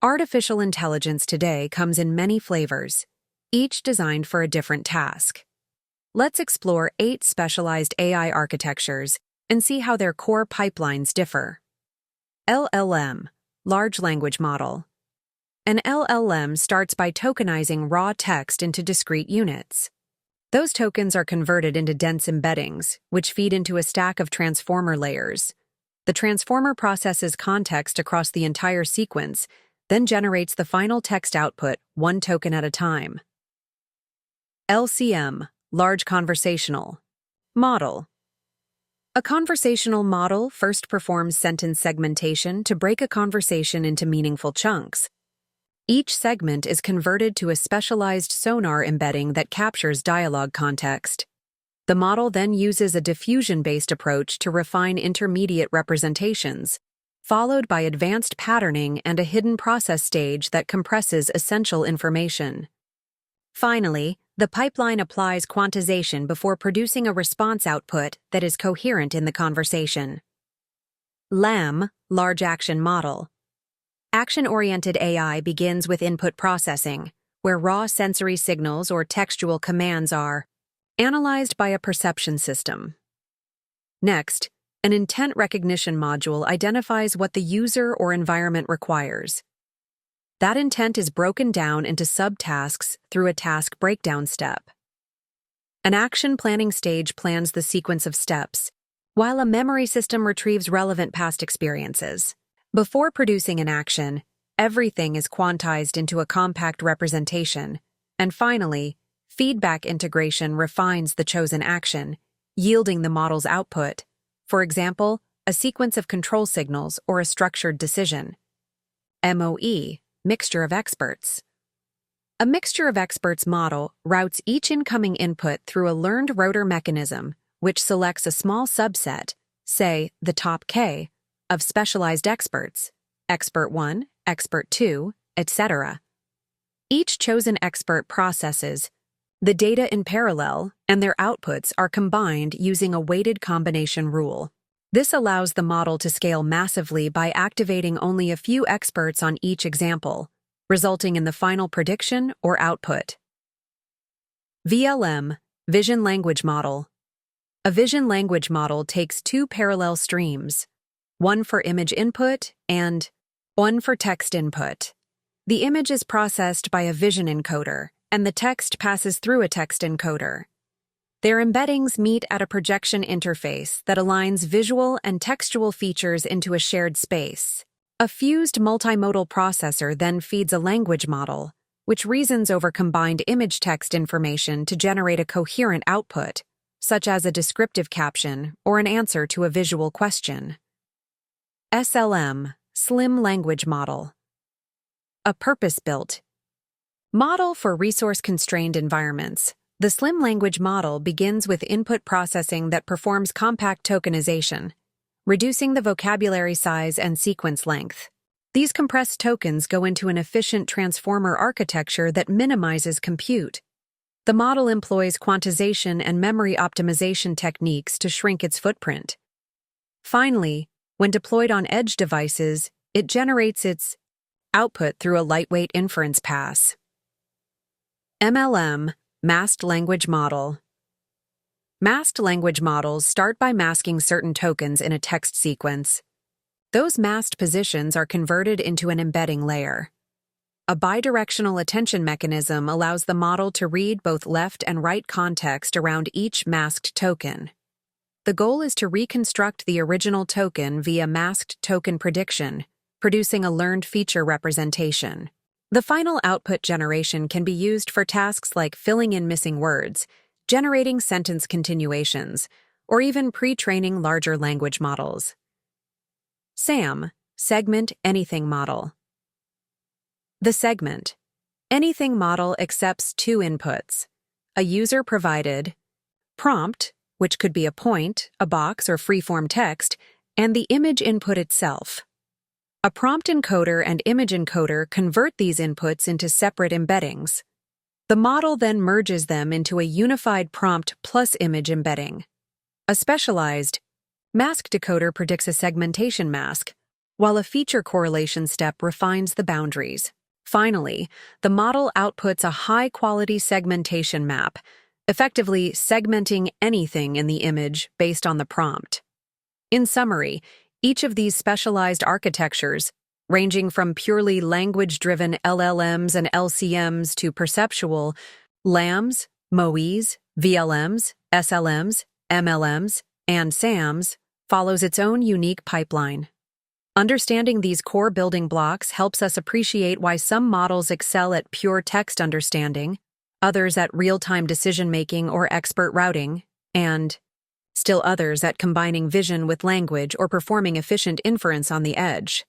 Artificial intelligence today comes in many flavors, each designed for a different task. Let's explore 8 specialized AI architectures and see how their core pipelines differ. LLM, Large Language Model. An LLM starts by tokenizing raw text into discrete units. Those tokens are converted into dense embeddings, which feed into a stack of transformer layers. The transformer processes context across the entire sequence, then generates the final text output, one token at a time. LCM, Large Conversational Model. A conversational model first performs sentence segmentation to break a conversation into meaningful chunks. Each segment is converted to a specialized sonar embedding that captures dialogue context. The model then uses a diffusion-based approach to refine intermediate representations, followed by advanced patterning and a hidden process stage that compresses essential information. Finally, the pipeline applies quantization before producing a response output that is coherent in the conversation. LAM, Large Action Model. Action-oriented AI begins with input processing, where raw sensory signals or textual commands are analyzed by a perception system. Next, an intent recognition module identifies what the user or environment requires. That intent is broken down into subtasks through a task breakdown step. An action planning stage plans the sequence of steps, while a memory system retrieves relevant past experiences. Before producing an action, everything is quantized into a compact representation, and finally, feedback integration refines the chosen action, yielding the model's output, for example, a sequence of control signals or a structured decision. MOE, Mixture of Experts. A mixture of experts model routes each incoming input through a learned rotor mechanism, which selects a small subset, say the top K, of specialized experts, expert 1, expert 2, etc. Each chosen expert processes the data in parallel, and their outputs are combined using a weighted combination rule. This allows the model to scale massively by activating only a few experts on each example, resulting in the final prediction or output. VLM, Vision Language Model. A vision language model takes 2 parallel streams, one for image input and one for text input. The image is processed by a vision encoder, and the text passes through a text encoder. Their embeddings meet at a projection interface that aligns visual and textual features into a shared space. A fused multimodal processor then feeds a language model, which reasons over combined image-text information to generate a coherent output, such as a descriptive caption or an answer to a visual question. SLM, Slim Language Model. A purpose-built model for resource-constrained environments. The Slim Language Model begins with input processing that performs compact tokenization, reducing the vocabulary size and sequence length. These compressed tokens go into an efficient transformer architecture that minimizes compute. The model employs quantization and memory optimization techniques to shrink its footprint. Finally, when deployed on edge devices, it generates its output through a lightweight inference pass. MLM, Masked Language Model. Masked language models start by masking certain tokens in a text sequence. Those masked positions are converted into an embedding layer. A bidirectional attention mechanism allows the model to read both left and right context around each masked token. The goal is to reconstruct the original token via masked token prediction, producing a learned feature representation. The final output generation can be used for tasks like filling in missing words, generating sentence continuations, or even pre-training larger language models. SAM, Segment Anything Model. The segment anything model accepts 2 inputs: a user-provided prompt, which could be a point, a box, or free-form text, and the image input itself. A prompt encoder and image encoder convert these inputs into separate embeddings. The model then merges them into a unified prompt plus image embedding. A specialized mask decoder predicts a segmentation mask, while a feature correlation step refines the boundaries. Finally, the model outputs a high-quality segmentation map, effectively segmenting anything in the image based on the prompt. In summary, each of these specialized architectures, ranging from purely language-driven LLMs and LCMs to perceptual LAMs, MOEs, VLMs, SLMs, MLMs, and SAMs, follows its own unique pipeline. Understanding these core building blocks helps us appreciate why some models excel at pure text understanding, others at real-time decision-making or expert routing, and still others at combining vision with language or performing efficient inference on the edge.